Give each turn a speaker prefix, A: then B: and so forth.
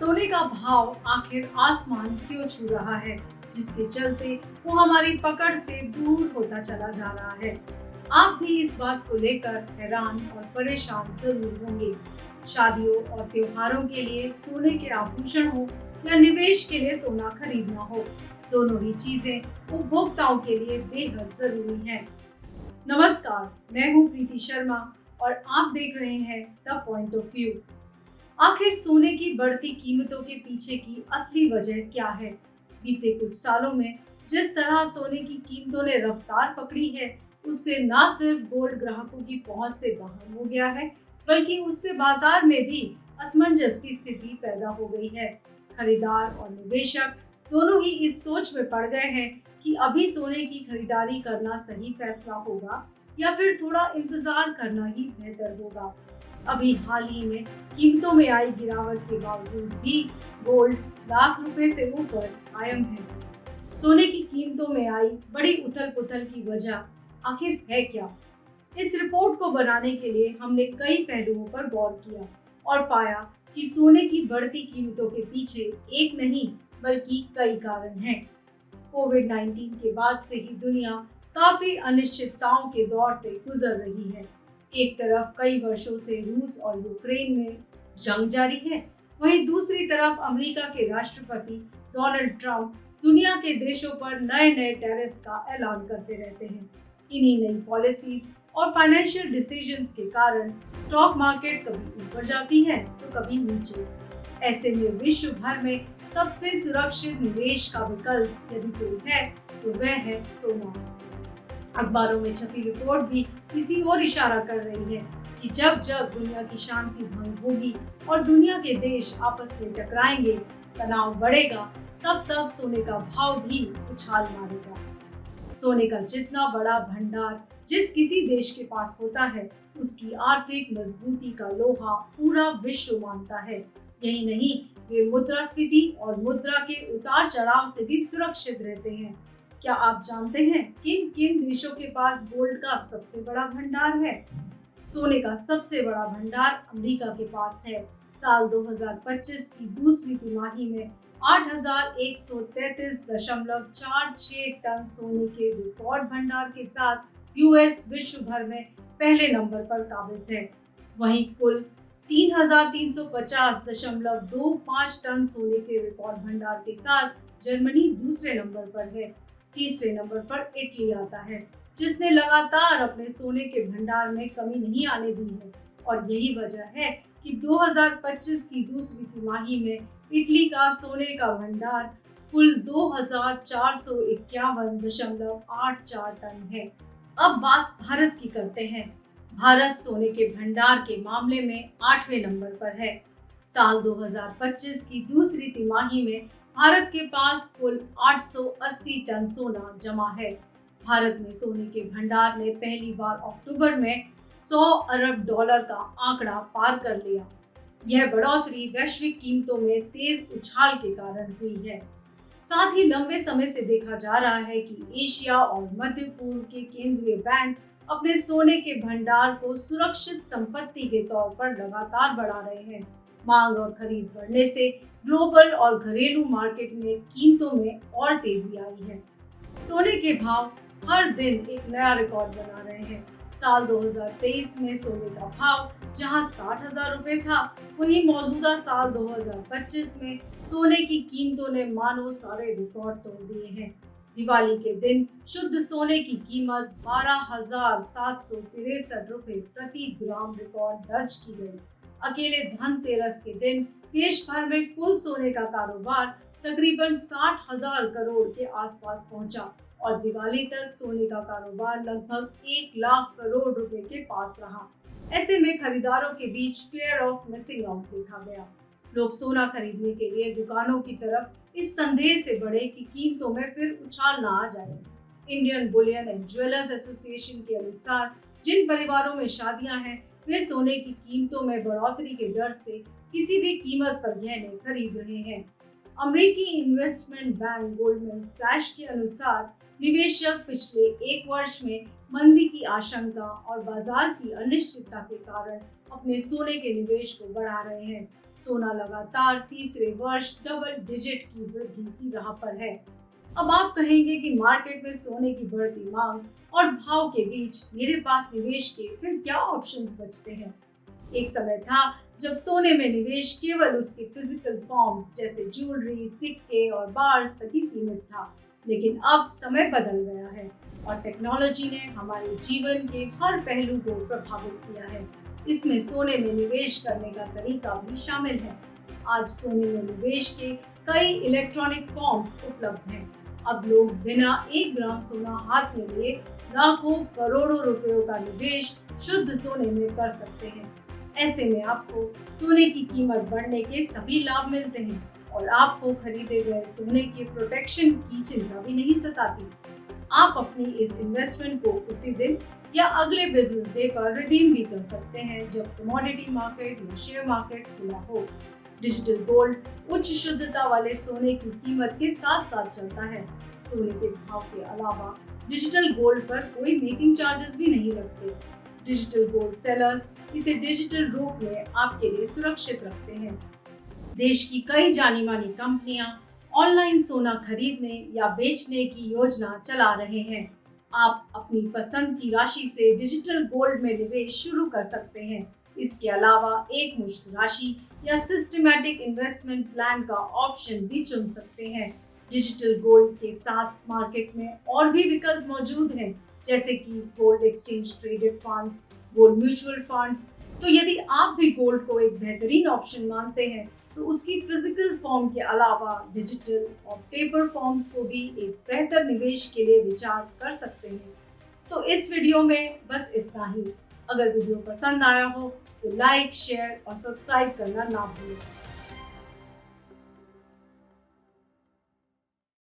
A: सोने का भाव आखिर आसमान क्यों छू रहा है, जिसके चलते वो हमारी पकड़ से दूर होता चला जा रहा है। आप भी इस बात को लेकर हैरान और परेशान जरूर होंगे। शादियों और त्योहारों के लिए सोने के आभूषण हो या निवेश के लिए सोना खरीदना हो, दोनों ही चीजें उपभोक्ताओं के लिए बेहद जरूरी हैं। नमस्कार, मैं हूँ प्रीति शर्मा और आप देख रहे हैं द पॉइंट ऑफ व्यू। आखिर सोने की बढ़ती कीमतों के पीछे की असली वजह क्या है? बीते कुछ सालों में जिस तरह सोने की कीमतों ने रफ्तार पकड़ी है, उससे न सिर्फ गोल्ड ग्राहकों की पहुंच से बाहर हो गया है, बल्कि उससे बाजार में भी असमंजस की स्थिति पैदा हो गई है। खरीदार और निवेशक दोनों ही इस सोच में पड़ गए हैं कि अभी सोने की खरीदारी करना सही फैसला होगा या फिर थोड़ा इंतजार करना ही बेहतर होगा। अभी हाल ही में कीमतों में आई गिरावट के बावजूद भी गोल्ड लाख रुपए से ऊपर कायम है। सोने की कीमतों में आई बड़ी उथल-पुथल की वजह आखिर है क्या? इस रिपोर्ट को बनाने के लिए हमने कई पहलुओं पर गौर किया और पाया कि सोने की बढ़ती कीमतों के पीछे एक नहीं बल्कि कई कारण हैं। कोविड-19 के बाद से ही दुनिया काफी अनिश्चितताओं के दौर से गुजर रही है। एक तरफ कई वर्षों से रूस और यूक्रेन में जंग जारी है, वहीं दूसरी तरफ अमेरिका के राष्ट्रपति डोनाल्ड ट्रंप दुनिया के देशों पर नए-नए टैरिफ्स का ऐलान करते रहते हैं। इन्हीं नई पॉलिसीज और फाइनेंशियल डिसीजंस के कारण स्टॉक मार्केट कभी ऊपर जाती है तो कभी नीचे। ऐसे में विश्व भर में सबसे सुरक्षित निवेश का विकल्प यदि कोई है तो वह है सोना। अखबारों में छपी रिपोर्ट भी इसी ओर इशारा कर रही है कि जब जब दुनिया की शांति भंग होगी और दुनिया के देश आपस में टकराएंगे, तनाव बढ़ेगा, तब तब सोने का भाव भी उछाल मारेगा। सोने का जितना बड़ा भंडार जिस किसी देश के पास होता है, उसकी आर्थिक मजबूती का लोहा पूरा विश्व मानता है। यही नहीं, वे मुद्रास्फीति और मुद्रा के उतार चढ़ाव से भी सुरक्षित रहते हैं। क्या आप जानते हैं किन किन देशों के पास गोल्ड का सबसे बड़ा भंडार है? सोने का सबसे बड़ा भंडार अमेरिका के पास है। साल 2025 की दूसरी तिमाही में 8,133.46 टन सोने के रिकॉर्ड भंडार के साथ यूएस विश्व भर में पहले नंबर पर काबिज है। वहीं कुल 3,350.25 टन सोने के रिकॉर्ड भंडार के साथ जर्मनी दूसरे नंबर पर है। तीसरे नंबर पर इटली आता है, जिसने लगातार अपने सोने के भंडार में कमी नहीं आने दी है। और यही वजह है कि 2025 की दूसरी तिमाही में इटली का सोने का भंडार कुल 2,451.84 टन है। अब बात भारत की करते हैं। भारत सोने के भंडार के मामले में 8वें नंबर पर है। साल 2025 की दूसरी तिमाही में भारत के पास कुल 880 टन सोना जमा है। भारत में सोने के भंडार ने पहली बार अक्टूबर में 100 अरब डॉलर का आंकड़ा पार कर लिया। यह बढ़ोतरी वैश्विक कीमतों में तेज उछाल के कारण हुई है। साथ ही लंबे समय से देखा जा रहा है कि एशिया और मध्य पूर्व के केंद्रीय बैंक अपने सोने के भंडार को सुरक्षित संपत्ति के तौर पर लगातार बढ़ा रहे हैं। मांग और खरीद बढ़ने से ग्लोबल और घरेलू मार्केट में कीमतों में और तेजी आई है। सोने के भाव हर दिन एक नया रिकॉर्ड बना रहे हैं। साल 2023 में सोने का भाव जहां 60,000 रुपए था, वहीं मौजूदा साल 2025 में सोने की कीमतों ने मानो सारे रिकॉर्ड तोड़ दिए हैं। दिवाली के दिन शुद्ध सोने की कीमत 12,763 रुपए प्रति ग्राम रिकॉर्ड दर्ज की गई। अकेले धनतेरस के दिन देश भर में कुल सोने का कारोबार तकरीबन 60,000 करोड़ के आसपास पहुंचा और दिवाली तक सोने का कारोबार लगभग 1 लाख करोड़ रुपए के पास रहा। ऐसे में खरीदारों के बीच फेयर ऑफ मिसिंग आउट देखा गया। लोग सोना खरीदने के लिए दुकानों की तरफ इस संदेह से बढ़े कि कीमतों में फिर उछाल ना आ जाए। Indian Boolean and jewellers association के अनुसार जिन परिवारों में शादियां हैं, वे सोने की कीमतों में बढ़ोतरी के डर से किसी भी कीमत पर गहने खरीद रहे हैं। अमेरिकी इन्वेस्टमेंट बैंक गोल्डमैन सैच के अनुसार निवेशक पिछले एक वर्ष में मंदी की आशंका और बाजार की अनिश्चितता के कारण अपने सोने के निवेश को बढ़ा रहे हैं। सोना लगातार तीसरे वर्ष डबल डिजिट की वृद्धि की राह पर है। अब आप कहेंगे कि मार्केट में सोने की बढ़ती मांग और भाव के बीच मेरे पास निवेश के फिर क्या ऑप्शंस बचते हैं। एक समय था जब सोने में निवेश केवल उसके फिजिकल फॉर्म्स जैसे ज्वेलरी, सिक्के और बार्स तक ही सीमित था, लेकिन अब समय बदल गया है और टेक्नोलॉजी ने हमारे जीवन के हर पहलू को प्रभावित किया है। इसमें सोने में निवेश करने का तरीका भी शामिल है। आज सोने में निवेश के कई इलेक्ट्रॉनिक फॉर्म्स उपलब्ध हैं। अब लोग बिना 1 ग्राम सोना हाथ में लिए लाखों करोड़ों रुपयों का निवेश शुद्ध सोने में कर सकते हैं। ऐसे में आपको सोने की कीमत बढ़ने के सभी लाभ मिलते हैं और आपको खरीदे गए सोने के प्रोटेक्शन की चिंता भी नहीं सताती। आप अपनी इस इन्वेस्टमेंट को उसी दिन या अगले बिजनेस डे पर रिडीम भी कर सकते हैं जब कमोडिटी मार्केट या शेयर मार्केट खुला हो। डिजिटल गोल्ड उच्च शुद्धता वाले सोने की कीमत के साथ साथ चलता है। सोने के भाव के अलावा डिजिटल गोल्ड पर कोई मेकिंग चार्जेस भी नहीं लगते। डिजिटल गोल्ड सेलर्स इसे डिजिटल रूप में आपके लिए सुरक्षित रखते हैं। देश की कई जानी मानी कंपनियां ऑनलाइन सोना खरीदने या बेचने की योजना चला रहे हैं। आप अपनी पसंद की राशि से डिजिटल गोल्ड में निवेश शुरू कर सकते हैं। इसके अलावा एक मुश्त राशि या सिस्टमैटिक इन्वेस्टमेंट प्लान का ऑप्शन भी चुन सकते हैं। डिजिटल गोल्ड के साथ मार्केट में और भी विकल्प मौजूद हैं, जैसे कि gold exchange traded funds, gold mutual funds. तो यदि आप भी गोल्ड को एक बेहतरीन ऑप्शन मानते हैं तो उसकी फिजिकल फॉर्म के अलावा डिजिटल और पेपर फॉर्म्स को भी एक बेहतर निवेश के लिए विचार कर सकते हैं। तो इस वीडियो में बस इतना ही। अगर वीडियो पसंद आया हो तो लाइक, शेयर और सब्सक्राइब करना ना भूलें।